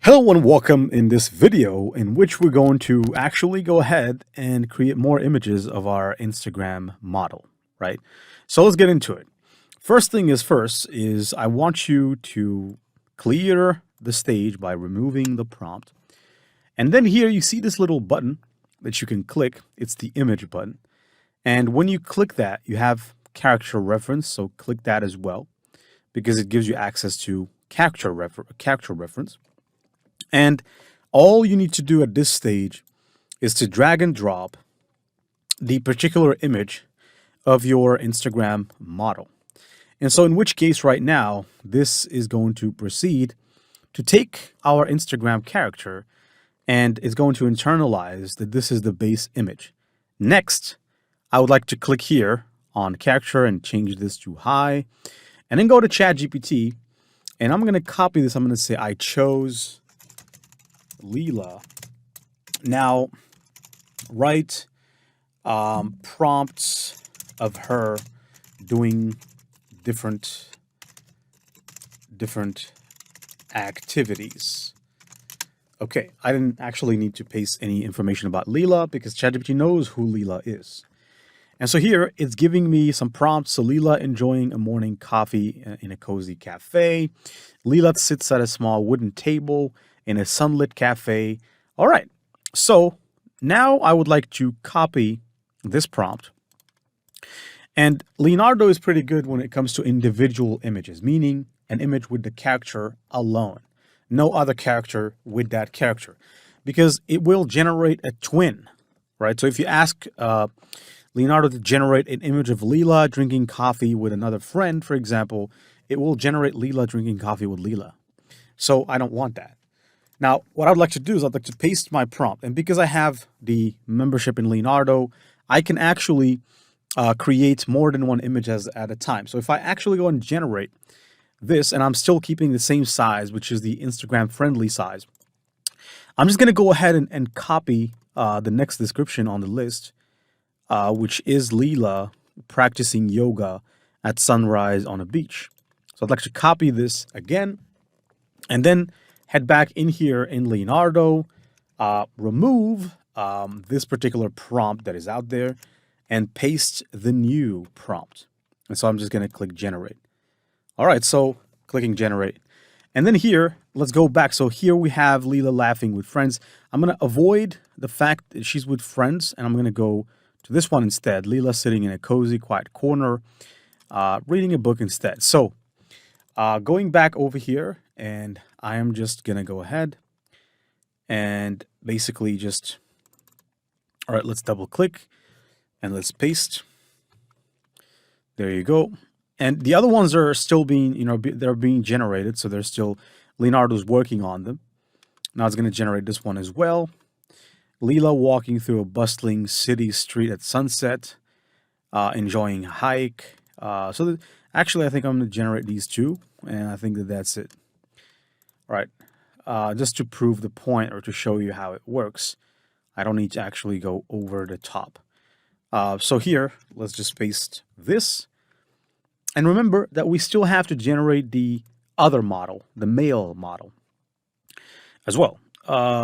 Hello and welcome in this video in which we're going to actually go ahead and create more images of our Instagram model, right? So let's get into it. First thing is first is I want you to clear the stage by removing the prompt. And then here you see this little button that you can click. It's the image button. And when you click that, you have character reference. So click that as well because it gives you access to character reference. And all you need to do at this stage is to drag and drop the particular image of your Instagram model. And so in which case right now, this is going to proceed to take our Instagram character and it's going to internalize that this is the base image. Next, I would like to click here on character and change this to high and then go to ChatGPT and I'm going to copy this. I'm going to say I chose Leela. Now, write prompts of her doing different activities. Okay, I didn't actually need to paste any information about Leela because ChatGPT knows who Leela is. And so here it's giving me some prompts. So Leela enjoying a morning coffee in a cozy cafe. Leela sits at a small wooden table in a sunlit cafe. All right, so now I would like to copy this prompt. And Leonardo is pretty good when it comes to individual images, meaning an image with the character alone, no other character with that character, because it will generate a twin, right? So if you ask Leonardo to generate an image of Leela drinking coffee with another friend, for example, it will generate Leela drinking coffee with Leela. So I don't want that. Now, what I'd like to do is I'd like to paste my prompt. And because I have the membership in Leonardo, I can actually create more than one image at a time. So if I actually go and generate this, and I'm still keeping the same size, which is the Instagram friendly size, I'm just going to go ahead and copy the next description on the list, which is Leela practicing yoga at sunrise on a beach. So I'd like to copy this again, and then head back in here in Leonardo, remove this particular prompt that is out there, and paste the new prompt. And so I'm just going to click generate. All right, so clicking generate. And then here, let's go back. So here we have Leela laughing with friends. I'm going to avoid the fact that she's with friends, and I'm going to go to this one instead. Leela sitting in a cozy, quiet corner, reading a book instead. So going back over here, and I am just going to go ahead and basically just, all right, let's double click and let's paste. There you go. And the other ones are still being, they're being generated. So they're still, Leonardo's working on them. Now it's going to generate this one as well. Leela walking through a bustling city street at sunset, enjoying a hike. Actually, I think I'm going to generate these two. And I think that that's it. All right. Just to prove the point or to show you how it works, I don't need to actually go over the top. So here, let's just paste this. And remember that we still have to generate the other model, the male model as well.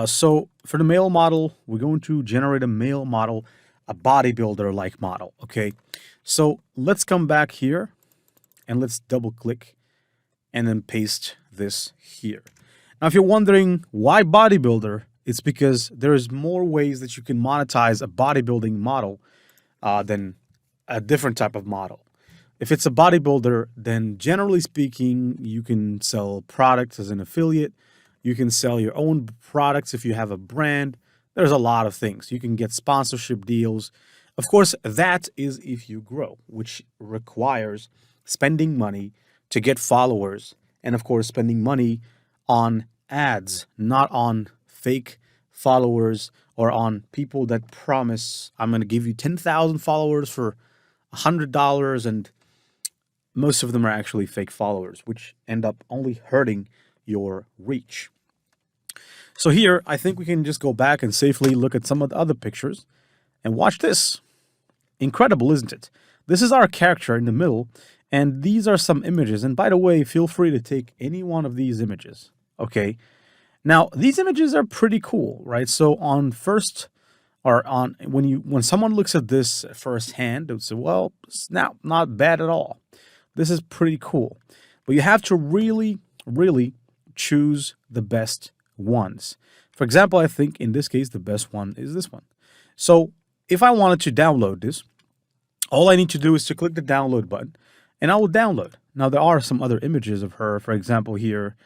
So for the male model, we're going to generate a male model, a bodybuilder-like model, okay? So let's come back here and let's double click and then paste this here. Now, if you're wondering why bodybuilder, it's because there's more ways that you can monetize a bodybuilding model than a different type of model. If it's a bodybuilder, then generally speaking, you can sell products as an affiliate. You can sell your own products if you have a brand. There's a lot of things. You can get sponsorship deals. Of course, that is if you grow, which requires spending money to get followers. And of course, spending money on ads, not on fake followers or on people that promise, I'm going to give you 10,000 followers for $100, and most of them are actually fake followers, which end up only hurting your reach. So here, I think we can just go back and safely look at some of the other pictures and watch this. Incredible, isn't it? This is our character in the middle, And these are some images. And by the way, feel free to take any one of these images. Okay. Now, these images are pretty cool, right? So on first or on when someone looks at this firsthand, they would say, well, it's not bad at all. This is pretty cool. But you have to really, really choose the best ones. For example, I think in this case, the best one is this one. So if I wanted to download this, all I need to do is to click the download button and I will download. Now, there are some other images of her. For example, here,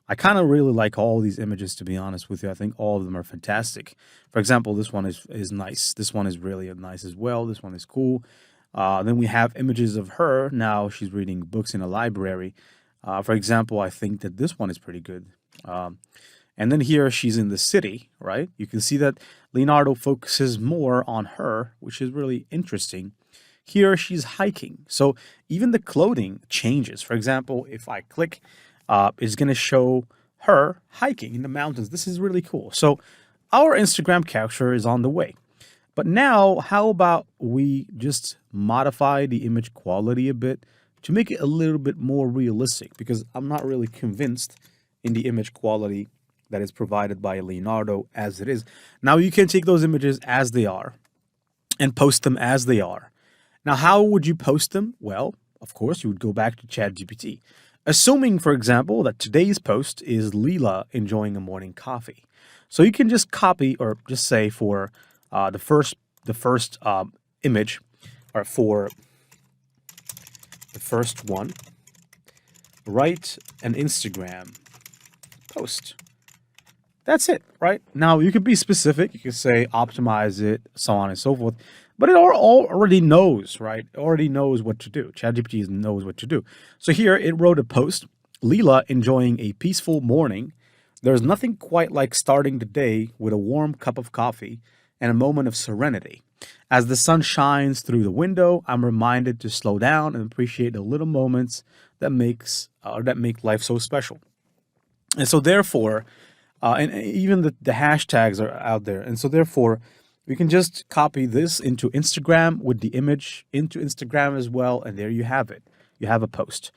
I kind of really like all these images, to be honest with you. I think all of them are fantastic. For example, this one is nice. This one is really nice as well. This one is cool. Then we have images of her. Now she's reading books in a library. For example, I think that this one is pretty good. And then here she's in the city, right? You can see that Leonardo focuses more on her, which is really interesting. Here she's hiking. So even the clothing changes. For example, if I click, it's going to show her hiking in the mountains. This is really cool. So our Instagram capture is on the way. But now, how about we just modify the image quality a bit to make it a little bit more realistic? Because I'm not really convinced in the image quality that is provided by Leonardo as it is. Now, you can take those images as they are and post them as they are. Now, how would you post them? Well, of course, you would go back to ChatGPT. Assuming, for example, that today's post is Leela enjoying a morning coffee. So you can just copy or just say for the first image, or for the first one, write an Instagram post. That's it, right? Now, you could be specific. You could say optimize it, so on and so forth. But it already knows, right? It already knows what to do. ChatGPT knows what to do. So here it wrote a post, Leela enjoying a peaceful morning. There's nothing quite like starting the day with a warm cup of coffee and a moment of serenity. As the sun shines through the window, I'm reminded to slow down and appreciate the little moments that make life so special. And so therefore, and even the hashtags are out there. And so therefore, you can just copy this into Instagram with the image into Instagram as well. And there you have it. You have a post.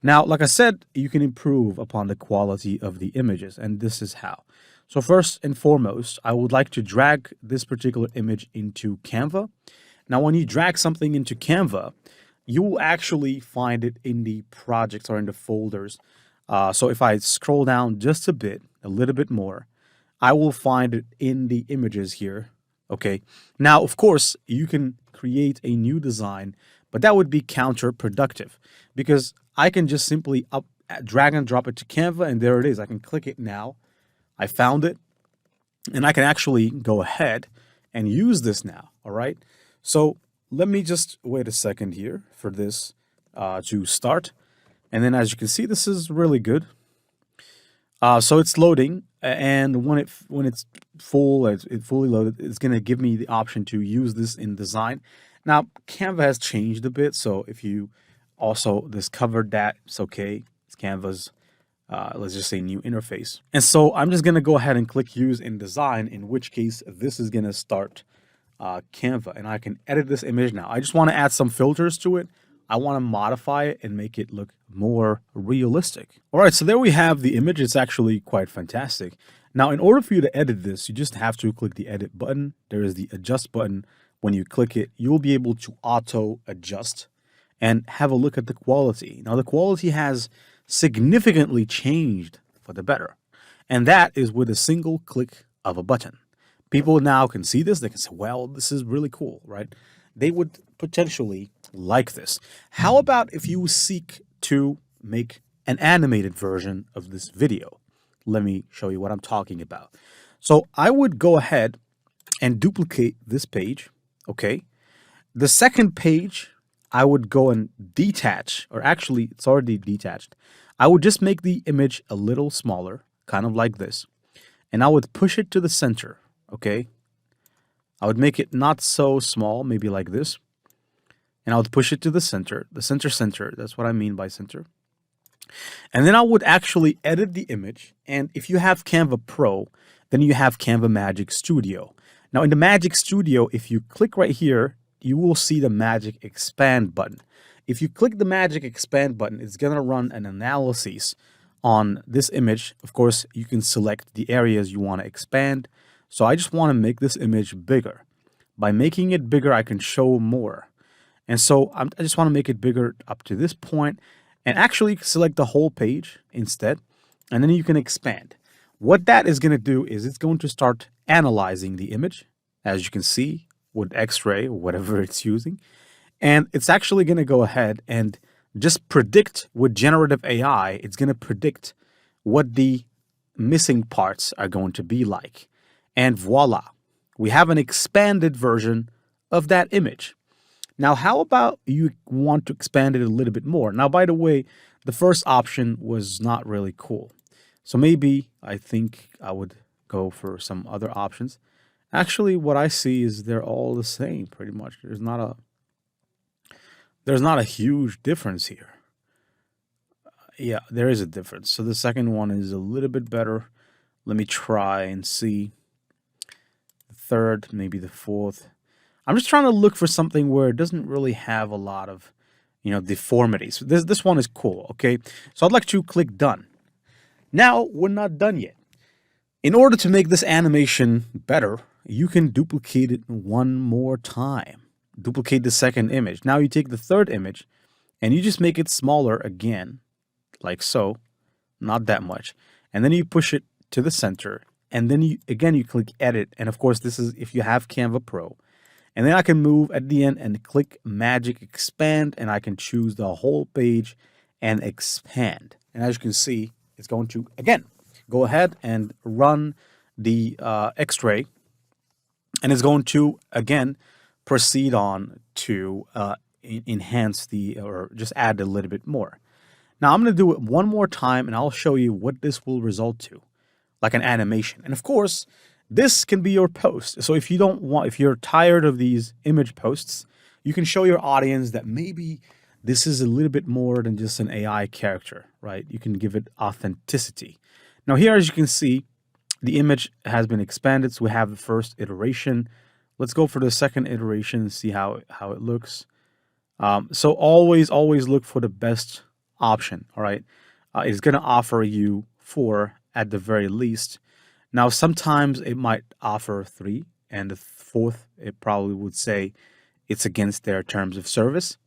Now, like I said, you can improve upon the quality of the images. And this is how. So first and foremost, I would like to drag this particular image into Canva. Now, when you drag something into Canva, you will actually find it in the projects or in the folders. So if I scroll down just a little bit more, I will find it in the images here. Okay. Now, of course, you can create a new design, but that would be counterproductive because I can just simply drag and drop it to Canva, and there it is. I can click it now. I found it, and I can actually go ahead and use this now. All right. So let me just wait a second here for this to start. And then as you can see, this is really good. So it's loading, and when it's fully loaded, it's going to give me the option to use this in design. Now, Canva has changed a bit, so if you also discovered that, it's okay. It's Canva's, let's just say, new interface. And so I'm just going to go ahead and click Use in Design, in which case this is going to start Canva, and I can edit this image now. I just want to add some filters to it. I want to modify it and make it look more realistic. All right, so there we have the image. It's actually quite fantastic. Now, in order for you to edit this, you just have to click the edit button. There is the adjust button. When you click it, you'll be able to auto adjust and have a look at the quality. Now, the quality has significantly changed for the better. And that is with a single click of a button. People now can see this. They can say, well, this is really cool, right? They would potentially like this. How about if you seek to make an animated version of this video? Let me show you what I'm talking about. So I would go ahead and duplicate this page, okay? The second page, I would go and detach, or actually it's already detached. I would just make the image a little smaller, kind of like this, and I would push it to the center, okay? I would make it not so small, maybe like this. And I would push it to the center, center. That's what I mean by center. And then I would actually edit the image. And if you have Canva Pro, then you have Canva Magic Studio. Now in the Magic Studio, if you click right here, you will see the Magic Expand button. if you click the magic expand button, it's going to run an analysis on this image. Of course, you can select the areas you want to expand. So I just want to make this image bigger. By making it bigger, I can show more. And so I just want to make it bigger up to this point and actually select the whole page instead. And then you can expand. What that is going to do is it's going to start analyzing the image, as you can see, with X-ray or whatever it's using. And it's actually going to go ahead and just predict with generative AI, it's going to predict what the missing parts are going to be like. And voila, we have an expanded version of that image. Now, how about you want to expand it a little bit more? Now, by the way, the first option was not really cool. So maybe I think I would go for some other options. Actually, what I see is they're all the same pretty much. There's not a huge difference here. Yeah, there is a difference. So the second one is a little bit better. Let me try and see. The third, maybe the fourth. I'm just trying to look for something where it doesn't really have a lot of, deformities. This one is cool, okay? So I'd like to click done. Now, we're not done yet. In order to make this animation better, you can duplicate it one more time. Duplicate the second image. Now you take the third image and you just make it smaller again, like so, not that much. And then you push it to the center. And then you click edit. And of course, this is if you have Canva Pro. And then I can move at the end and click magic expand, and I can choose the whole page and expand. And as you can see, it's going to, again, go ahead and run the X-ray, and it's going to, again, proceed on to enhance or just add a little bit more. Now, I'm going to do it one more time, and I'll show you what this will result to, like an animation. And of course, this can be your post. So if you're tired of these image posts, you can show your audience that maybe this is a little bit more than just an AI character, right? You can give it authenticity. Now here, as you can see, the image has been expanded. So we have the first iteration. Let's go for the second iteration and see how it looks. So always look for the best option, all right? It's going to offer you 4 at the very least. Now, sometimes it might offer 3, and the fourth, it probably would say it's against their terms of service.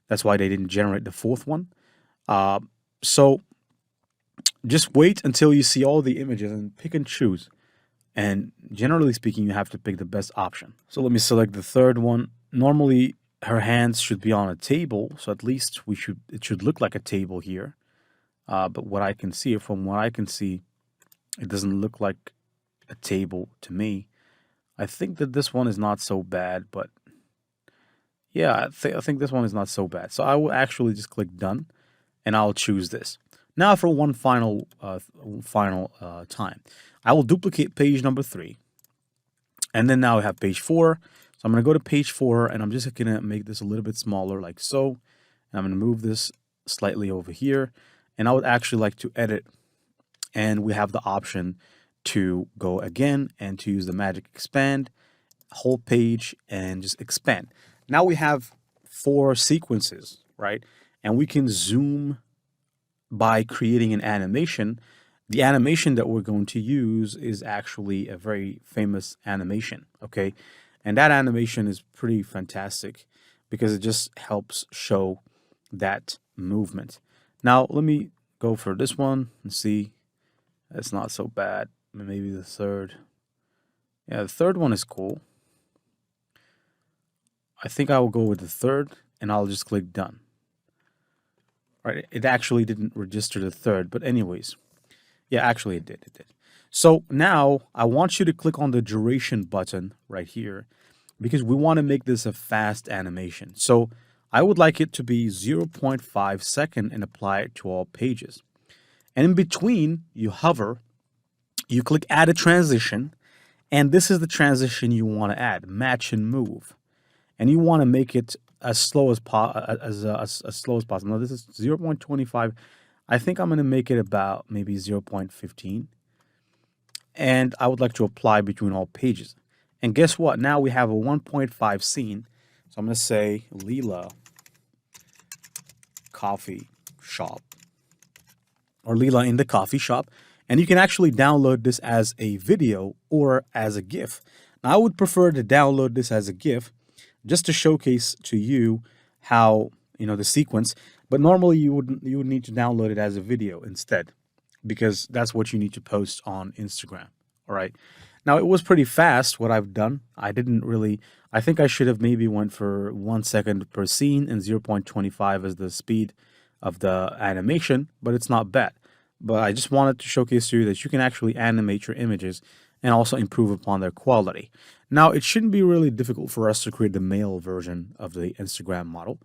That's why they didn't generate the fourth one. So just wait until you see all the images and pick and choose. And generally speaking, you have to pick the best option. So let me select the third one. Normally, her hands should be on a table, so at least it should look like a table here. But from what I can see, it doesn't look like a table to me. I think that this one is not so bad, but yeah, I think this one is not so bad. So I will actually just click done, and I'll choose this. Now for one final time, I will duplicate page number 3, and then now I have page 4. So I'm going to go to page 4, and I'm just going to make this a little bit smaller, like so. And I'm going to move this slightly over here, and I would actually like to edit. And we have the option to go again and to use the magic expand, whole page, and just expand. Now we have 4 sequences, right? And we can zoom by creating an animation. The animation that we're going to use is actually a very famous animation, okay? And that animation is pretty fantastic because it just helps show that movement. Now, let me go for this one and see. It's not so bad. Maybe the third. Yeah, the third one is cool. I think I will go with the third, and I'll just click done. Right, it actually didn't register the third, but anyways. Yeah, actually it did. So now I want you to click on the duration button right here because we want to make this a fast animation. So I would like it to be 0.5 seconds and apply it to all pages. And in between, you hover, you click add a transition, and this is the transition you want to add, match and move. And you want to make it as slow as possible. Now this is 0.25. I think I'm going to make it about maybe 0.15. And I would like to apply between all pages. And guess what? Now we have a 1.5 scene. So I'm going to say Leela coffee shop or Leela in the coffee shop. And you can actually download this as a video or as a GIF. Now, I would prefer to download this as a GIF just to showcase to you how, the sequence. But normally you would need to download it as a video instead, because that's what you need to post on Instagram. All right. Now, it was pretty fast what I've done. I think I should have maybe went for 1 second per scene and 0.25 as the speed of the animation, but it's not bad. But I just wanted to showcase to you that you can actually animate your images and also improve upon their quality. Now, it shouldn't be really difficult for us to create the male version of the Instagram model.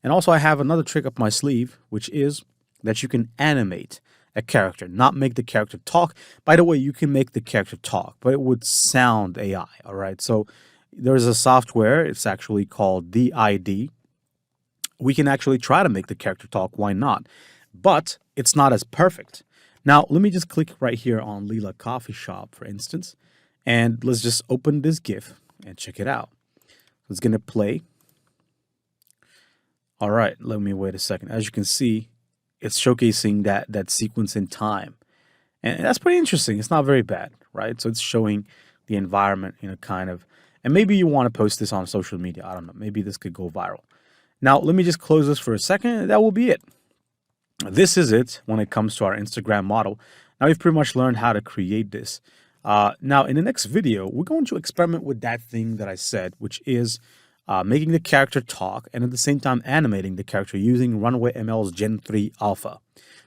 And also, I have another trick up my sleeve, which is that you can animate a character, not make the character talk. By the way, you can make the character talk, but it would sound AI, all right? So there's a software, it's actually called DID. We can actually try to make the character talk, why not? But it's not as perfect. Now, let me just click right here on Leela Coffee Shop, for instance, and let's just open this GIF and check it out. It's going to play. All right, let me wait a second. As you can see, it's showcasing that sequence in time. And that's pretty interesting. It's not very bad, right? So it's showing the environment, kind of. And maybe you want to post this on social media. I don't know. Maybe this could go viral. Now, let me just close this for a second. That will be it. This is it when it comes to our Instagram model. Now, we've pretty much learned how to create this. Now, in the next video, we're going to experiment with that thing that I said, which is making the character talk and at the same time animating the character using Runway ML's Gen 3 Alpha.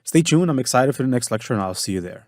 Stay tuned. I'm excited for the next lecture, and I'll see you there.